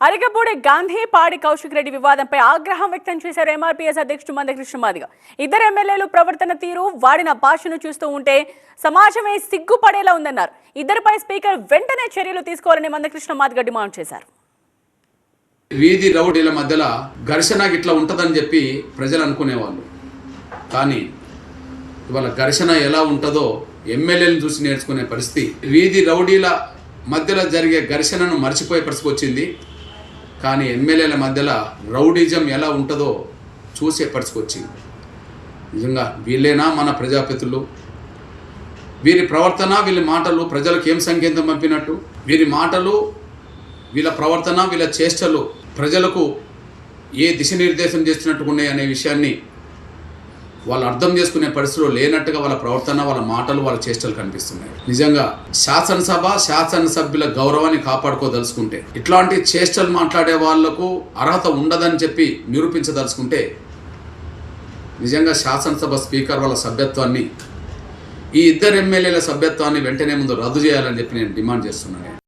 అరగపూడి గాంధీ పాడి కౌశిక్ రెడ్డి వివాదంపై ఆగ్రహం వ్యక్తం చేశారు ఎంఆర్పీఎస్ అధ్యక్షుడు మందకృష్ణ మాదిగ. ఇద్దరు ఎమ్మెల్యేలు ప్రవర్తన తీరు, వాడిన భాషను చూస్తూ ఉంటే సమాజమే సిగ్గుపడేలా ఉందన్నారు. ఇద్దరిపై స్పీకర్ వెంటనే చర్యలు తీసుకోవాలని మందకృష్ణ మాదిగ డిమాండ్ చేశారు. వీధి రౌడీల మధ్యలో ఘర్షణ ఇట్లా ఉంటుందని చెప్పి ప్రజలు అనుకునేవాళ్ళు. కానీ ఇవాళ ఘర్షణ ఎలా ఉంటుందో ఎమ్మెల్యేలను చూసి నేర్చుకునే పరిస్థితి. వీధి రౌడీల మధ్యలో జరిగే ఘర్షణను మర్చిపోయే పరిస్థితి వచ్చింది. కానీ ఎమ్మెల్యేల మధ్యలో రౌడీజం ఎలా ఉంటుందో చూసే పరిస్థితి వచ్చింది. నిజంగా వీళ్ళేనా మన ప్రజాప్రతినిధులు? వీరి ప్రవర్తన, వీళ్ళ మాటలు ప్రజలకు ఏం సంకేతం పంపినట్టు? వీరి మాటలు, వీళ్ళ ప్రవర్తన, వీళ్ళ చేష్టలు ప్రజలకు ఏ దిశనిర్దేశం చేస్తున్నట్టుగా ఉన్నాయి అనే విషయాన్ని వాళ్ళు అర్థం చేసుకునే పరిస్థితిలో లేనట్టుగా వాళ్ళ ప్రవర్తన, వాళ్ళ మాటలు, వాళ్ళ చేష్టలు కనిపిస్తున్నాయి. నిజంగా శాసనసభ్యుల గౌరవాన్ని కాపాడుకోదలుచుకుంటే, ఇట్లాంటి చేష్టలు మాట్లాడే వాళ్లకు అర్హత ఉండదని చెప్పి నిరూపించదలుచుకుంటే, నిజంగా శాసనసభ స్పీకర్ వాళ్ళ సభ్యత్వాన్ని, ఈ ఇద్దరు ఎమ్మెల్యేల సభ్యత్వాన్ని వెంటనే ముందు రద్దు చేయాలని చెప్పి నేను డిమాండ్ చేస్తున్నాను.